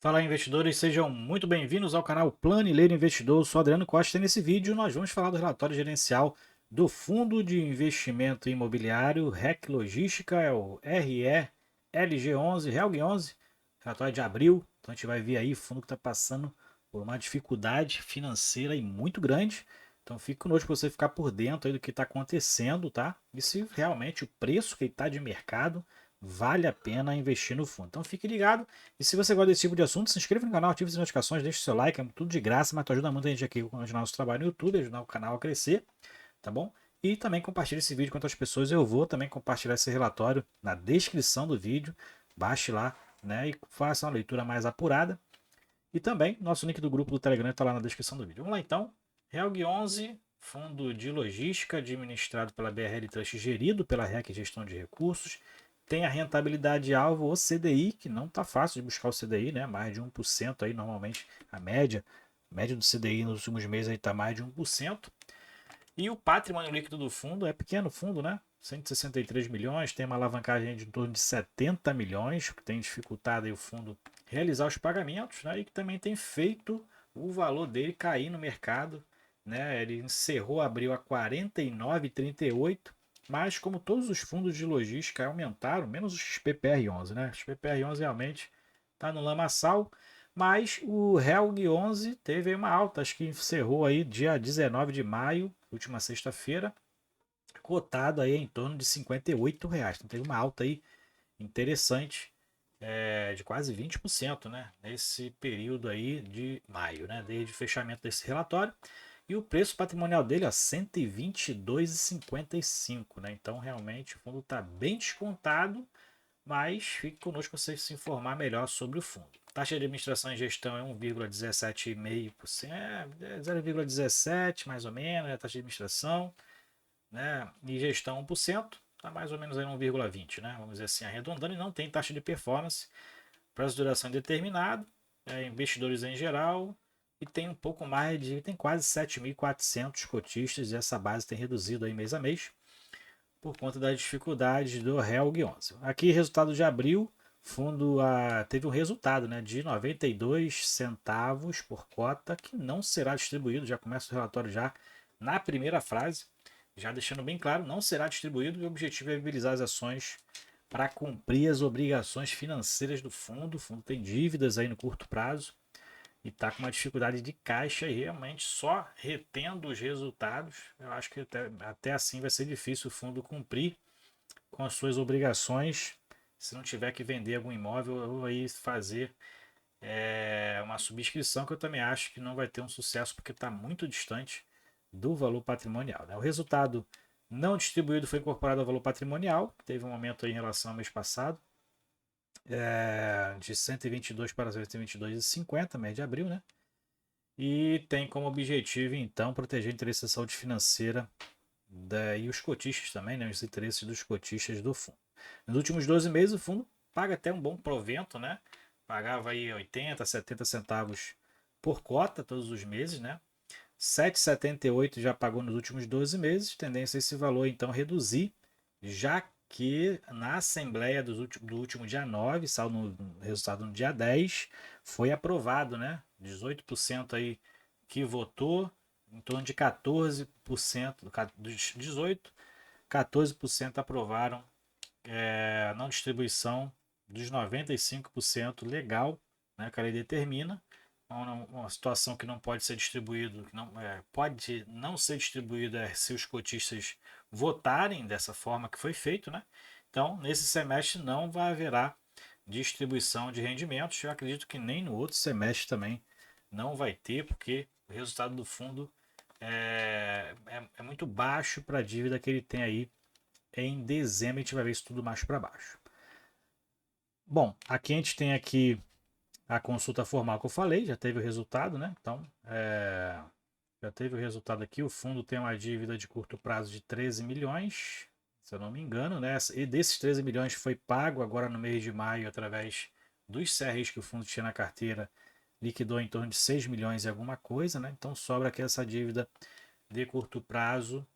Fala investidores, sejam muito bem-vindos ao canal Planileiro Investidor. Eu sou Adriano Costa e nesse vídeo nós vamos falar do relatório gerencial do Fundo de Investimento Imobiliário REC Logística, é o RELG11, RELG11, relatório de abril. Então a gente vai ver aí o fundo que está passando por uma dificuldade financeira e muito grande. Então fique conosco para você ficar por dentro aí do que está acontecendo, tá? E se realmente o preço que está de mercado vale a pena investir no fundo. Então fique ligado. E se você gosta desse tipo de assunto, se inscreva no canal, ative as notificações, deixe o seu like, é tudo de graça, mas tu ajuda muito a gente aqui a continuar nosso trabalho no YouTube, ajudar o canal a crescer, tá bom? E também compartilhe esse vídeo com outras pessoas. Eu vou também compartilhar esse relatório na descrição do vídeo. Baixe lá, né, e faça uma leitura mais apurada. E também nosso link do grupo do Telegram está lá na descrição do vídeo. Vamos lá então. Helg 11, fundo de logística administrado pela BRL Trust, gerido pela REC Gestão de Recursos. Tem a rentabilidade alvo, o CDI, que não está fácil de buscar o CDI, né? Mais de 1% aí normalmente a média do CDI nos últimos meses está mais de 1%. E o patrimônio líquido do fundo é pequeno fundo, né? 163 milhões, tem uma alavancagem de em torno de 70 milhões, que tem dificultado aí o fundo realizar os pagamentos, né? E que também tem feito o valor dele cair no mercado, né? Ele encerrou abril a 49,38, mas como todos os fundos de logística aumentaram, menos o XPPR11, né? O XPPR11 realmente está no lamaçal, mas o Helg 11 teve uma alta, acho que encerrou aí dia 19 de maio, última sexta-feira, cotado aí em torno de R$ 58. Então teve uma alta aí interessante, de quase 20%, né? Nesse período aí de maio, né? Desde o fechamento desse relatório. E o preço patrimonial dele, ó, 122,55, né? Então realmente o fundo está bem descontado, mas fique conosco para você se informar melhor sobre o fundo. Taxa de administração e gestão é 1,17,5%, 0,17 mais ou menos, a taxa de administração, né? E gestão 1%, está mais ou menos aí 1,20, né? Vamos dizer assim, arredondando, e não tem taxa de performance, prazo de duração indeterminado, investidores em geral, e tem um pouco mais de, tem quase 7.400 cotistas, e essa base tem reduzido aí mês a mês por conta das dificuldades do Helg 11. Aqui, resultado de abril, fundo teve um resultado, né, de 92 centavos por cota, que não será distribuído, já começa o relatório já na primeira frase, já deixando bem claro, não será distribuído, e o objetivo é viabilizar as ações para cumprir as obrigações financeiras do fundo. O fundo tem dívidas aí no curto prazo, e está com uma dificuldade de caixa, e realmente só retendo os resultados, eu acho que até assim vai ser difícil o fundo cumprir com as suas obrigações, se não tiver que vender algum imóvel ou aí fazer uma subscrição, que eu também acho que não vai ter um sucesso porque está muito distante do valor patrimonial, né? O resultado não distribuído foi incorporado ao valor patrimonial, teve um aumento aí em relação ao mês passado, de 122 para 122,50, mês de abril, né? E tem como objetivo, então, proteger o interesse da saúde financeira e os cotistas também, né, os interesses dos cotistas do fundo. Nos últimos 12 meses, o fundo paga até um bom provento, né? Pagava aí 80, 70 centavos por cota todos os meses, né? 7,78 já pagou nos últimos 12 meses, tendência esse valor então reduzir, já que na Assembleia do último dia 9, saiu no resultado no dia 10, foi aprovado, né? 18% aí que votou, em torno de 14%, dos 18, 14% aprovaram a não distribuição dos 95% legal, né, que a lei determina, uma situação que não pode ser distribuído, que não, pode não ser distribuído se os cotistas votarem dessa forma que foi feito, né? Então, nesse semestre não vai haverá distribuição de rendimentos. Eu acredito que nem no outro semestre também não vai ter, porque o resultado do fundo é muito baixo para a dívida que ele tem aí em dezembro. A gente vai ver isso tudo mais para baixo. Bom, aqui a gente tem aqui a consulta formal que eu falei, já teve o resultado, né? Então, já teve o resultado aqui. O fundo tem uma dívida de curto prazo de 13 milhões, se eu não me engano, né? E desses 13 milhões foi pago agora no mês de maio através dos CRs que o fundo tinha na carteira, liquidou em torno de 6 milhões e alguma coisa, né? Então sobra aqui essa dívida de curto prazo,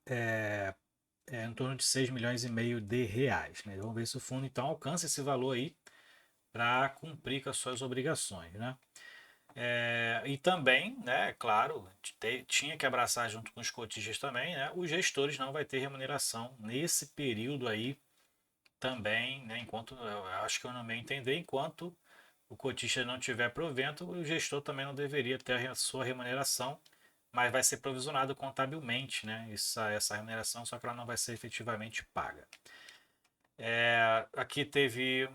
em torno de 6 milhões e meio de reais, né? Vamos ver se o fundo então alcança esse valor aí para cumprir com as suas obrigações, né? E também, né, claro, tinha que abraçar junto com os cotistas também, né? Os gestores não vai ter remuneração nesse período aí também, né? Enquanto, eu acho que eu não me entender, enquanto o cotista não tiver provento, o gestor também não deveria ter a sua remuneração, mas vai ser provisionado contabilmente, né? Essa remuneração, só que ela não vai ser efetivamente paga. Aqui teve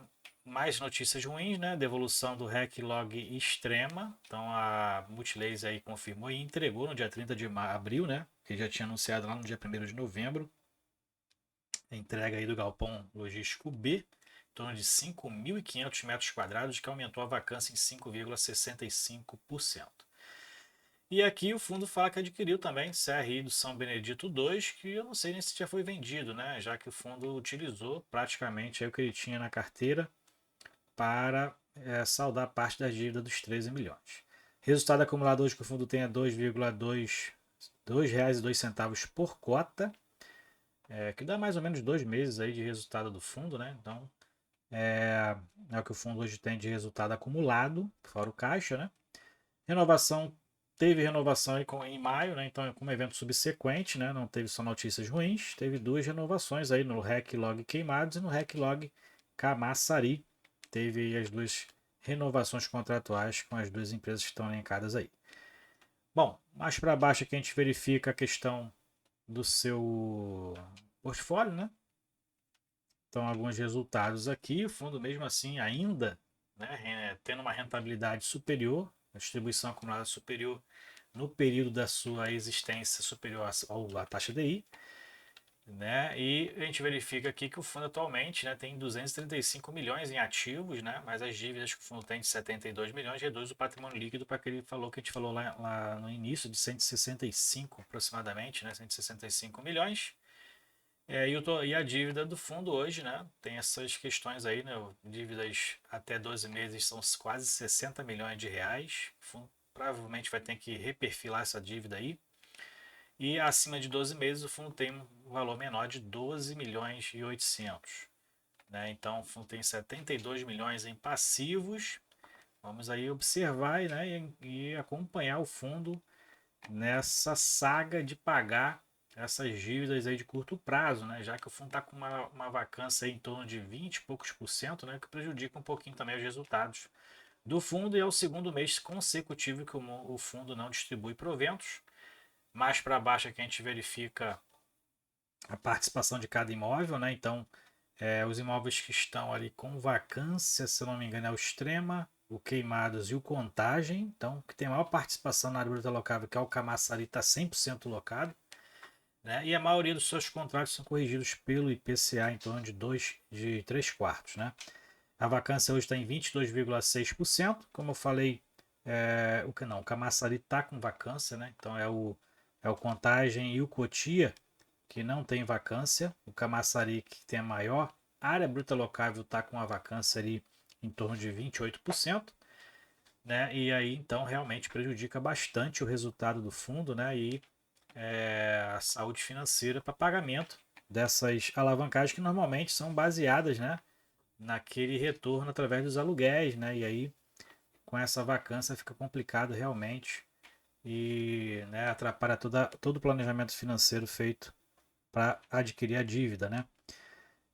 mais notícias ruins, né? Devolução do REC log extrema. Então a Multilaser aí confirmou e entregou no dia 30 de abril, né? Que já tinha anunciado lá no dia 1º de novembro. A entrega aí do galpão logístico B, em torno de 5.500 metros quadrados, que aumentou a vacância em 5,65%. E aqui o fundo fala que adquiriu também CRI do São Benedito II, que eu não sei nem se já foi vendido, né? Já que o fundo utilizou praticamente aí o que ele tinha na carteira para saldar parte da dívida dos 13 milhões. Resultado acumulado hoje que o fundo tem é R$ 2,02 por cota, que dá mais ou menos 2 meses aí de resultado do fundo, né? Então é o que o fundo hoje tem de resultado acumulado, fora o caixa, né? Renovação, teve renovação em maio, né? Então, como evento subsequente, né? Não teve só notícias ruins, teve duas renovações aí no REC Log Queimados e no REC Log Camaçari. Teve as duas renovações contratuais com as duas empresas que estão elencadas aí. Bom, mais para baixo aqui a gente verifica a questão do seu portfólio, né? Então, alguns resultados aqui. O fundo, mesmo assim, ainda, né, tendo uma rentabilidade superior, a distribuição acumulada superior no período da sua existência superior à taxa DI, né? E a gente verifica aqui que o fundo atualmente, né, tem 235 milhões em ativos, né? Mas as dívidas que o fundo tem de 72 milhões reduz o patrimônio líquido para aquele valor que a gente falou lá no início, de 165 aproximadamente, né? 165 milhões. E a dívida do fundo hoje, né? Tem essas questões aí, né? Dívidas até 12 meses são quase 60 milhões de reais. O fundo provavelmente vai ter que reperfilar essa dívida aí. E acima de 12 meses o fundo tem um valor menor de 12 milhões e 800. Né? Então o fundo tem 72 milhões em passivos. Vamos aí observar, né? E acompanhar o fundo nessa saga de pagar essas dívidas aí de curto prazo, né? Já que o fundo está com uma vacância aí em torno de 20 e poucos por cento, né? Que prejudica um pouquinho também os resultados do fundo, e é o segundo mês consecutivo que o fundo não distribui proventos. Mais para baixo aqui a gente verifica a participação de cada imóvel, né? Então, os imóveis que estão ali com vacância, se eu não me engano, é o Extrema, o Queimados e o Contagem. Então, que tem maior participação na área bruta locável, que é o Camaçari, está 100% locado. Né? E a maioria dos seus contratos são corrigidos pelo IPCA em torno de 3 quartos. Né? A vacância hoje está em 22,6%. Como eu falei, o Camaçari está com vacância, né? Então é o Contagem e o Cotia que não tem vacância. O Camaçari, que tem a maior área bruta locável, está com a vacância ali em torno de 28%. Né? E aí então realmente prejudica bastante o resultado do fundo, né? E a saúde financeira para pagamento dessas alavancagens que normalmente são baseadas, né, naquele retorno através dos aluguéis, né? E aí com essa vacância fica complicado realmente e, né, atrapalha todo o planejamento financeiro feito para adquirir a dívida, né?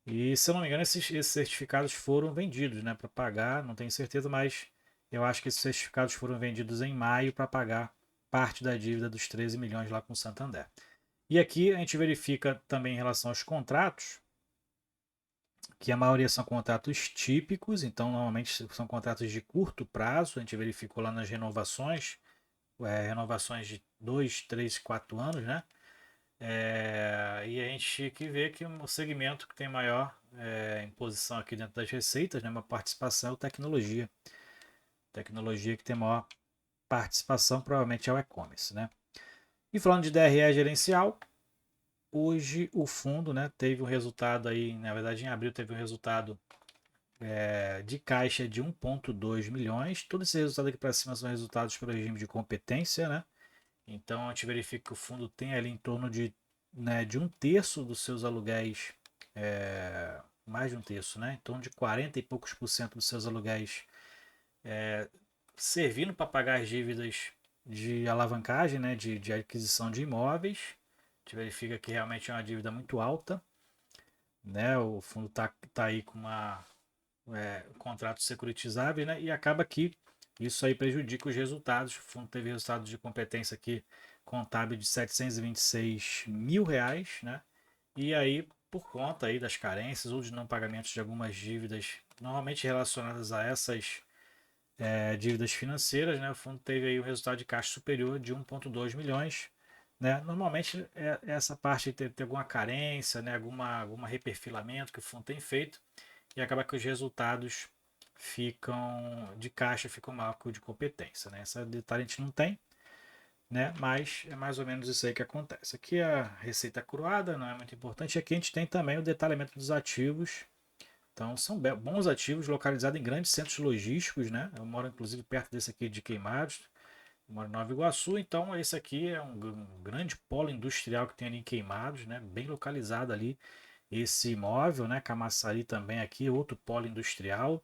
E se eu não me engano, esses certificados foram vendidos, né, para pagar, não tenho certeza, mas eu acho que esses certificados foram vendidos em maio para pagar parte da dívida dos 13 milhões lá com o Santander. E aqui a gente verifica também em relação aos contratos, que a maioria são contratos típicos, então normalmente são contratos de curto prazo, a gente verificou lá nas renovações, renovações de 2, 3, 4 anos, né? E a gente que vê que o segmento que tem maior imposição aqui dentro das receitas, né, uma participação é o tecnologia. Tecnologia que tem maior participação provavelmente é o e-commerce, né? E falando de DRE gerencial, hoje o fundo, né, teve um resultado aí, na verdade em abril teve um resultado de caixa de 1,2 milhões. Todo esse resultado aqui para cima são resultados pelo regime de competência, né? Então a gente verifica que o fundo tem ali em torno de um terço dos seus aluguéis mais de um terço, né? Em torno de 40 e poucos por cento dos seus aluguéis servindo para pagar as dívidas de alavancagem, né? De aquisição de imóveis. A gente verifica que realmente é uma dívida muito alta, né? O fundo tá aí com um contrato securitizável, né? E acaba que isso aí prejudica os resultados. O fundo teve resultados de competência aqui contábil de R$ 726 mil, né? E aí, por conta aí das carências ou de não pagamentos de algumas dívidas, normalmente relacionadas a essas dívidas financeiras, né? O fundo teve aí um resultado de caixa superior de 1,2 milhões. Né? Normalmente essa parte tem alguma carência, né? alguma reperfilamento que o fundo tem feito e acaba que os resultados ficam de caixa ficam maior que o de competência. Né? Esse detalhe a gente não tem, né? Mas é mais ou menos isso aí que acontece. Aqui a receita cruada não é muito importante. Aqui a gente tem também o detalhamento dos ativos. Então são bons ativos localizados em grandes centros logísticos, né? Eu moro inclusive perto desse aqui de Queimados, eu moro em Nova Iguaçu, então esse aqui é um grande polo industrial que tem ali em Queimados, né? Bem localizado ali esse imóvel, né? Camaçari também aqui, outro polo industrial.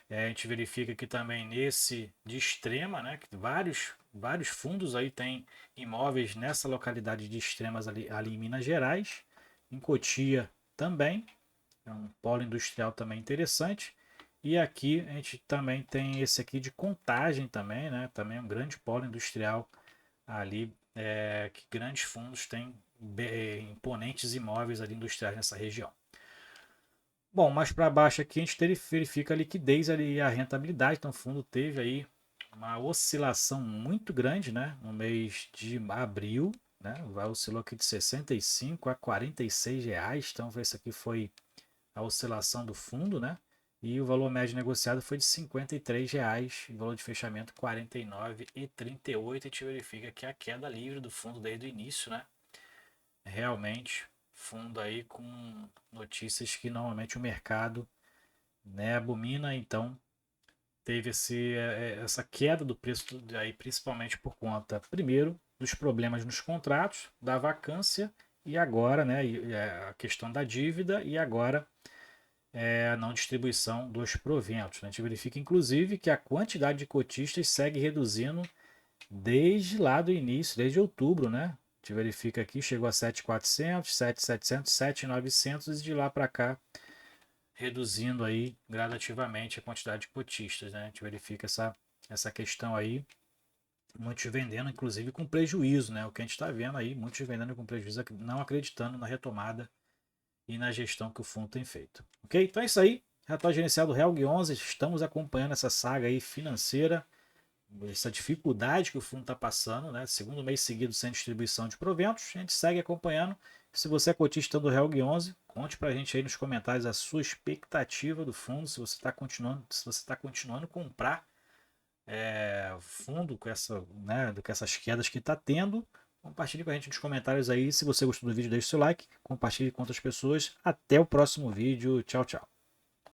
A gente verifica aqui também nesse de Extrema, né? Que vários fundos aí tem imóveis nessa localidade de Extremas ali em Minas Gerais, em Cotia também. É um polo industrial também interessante. E aqui a gente também tem esse aqui de Contagem também, né? Também é um grande polo industrial ali, que grandes fundos têm imponentes imóveis ali industriais nessa região. Bom, mais para baixo aqui a gente verifica a liquidez ali e a rentabilidade. Então o fundo teve aí uma oscilação muito grande, né? No mês de abril, né? Vai oscilou aqui de 65 a R$ 46. Então esse aqui foi a oscilação do fundo, né? E o valor médio negociado foi de R$ 53, e o valor de fechamento R$ 49,38. A gente verifica que a queda livre do fundo desde o início, né? Realmente, fundo aí com notícias que normalmente o mercado, né, abomina, então teve essa queda do preço aí, principalmente por conta, primeiro, dos problemas nos contratos, da vacância e agora, né, a questão da dívida e agora a não distribuição dos proventos. A gente verifica, inclusive, que a quantidade de cotistas segue reduzindo desde lá do início, desde outubro, né? A gente verifica aqui, chegou a 7.400, 7.700, 7.900 e de lá para cá reduzindo aí gradativamente a quantidade de cotistas, né? A gente verifica essa questão aí, muitos vendendo inclusive com prejuízo, né? O que a gente está vendo aí, muitos vendendo com prejuízo, não acreditando na retomada e na gestão que o fundo tem feito. Ok? Então é isso aí. Relatório gerencial do Helg 11. Estamos acompanhando essa saga aí financeira, essa dificuldade que o fundo está passando, né? Segundo mês seguido sem distribuição de proventos. A gente segue acompanhando. Se você é cotista do Helg 11, conte para a gente aí nos comentários a sua expectativa do fundo, se você está continuando a comprar fundo com né, com essas quedas que está tendo. Compartilhe com a gente nos comentários aí. Se você gostou do vídeo, deixe seu like, compartilhe com outras pessoas. Até o próximo vídeo. Tchau, tchau.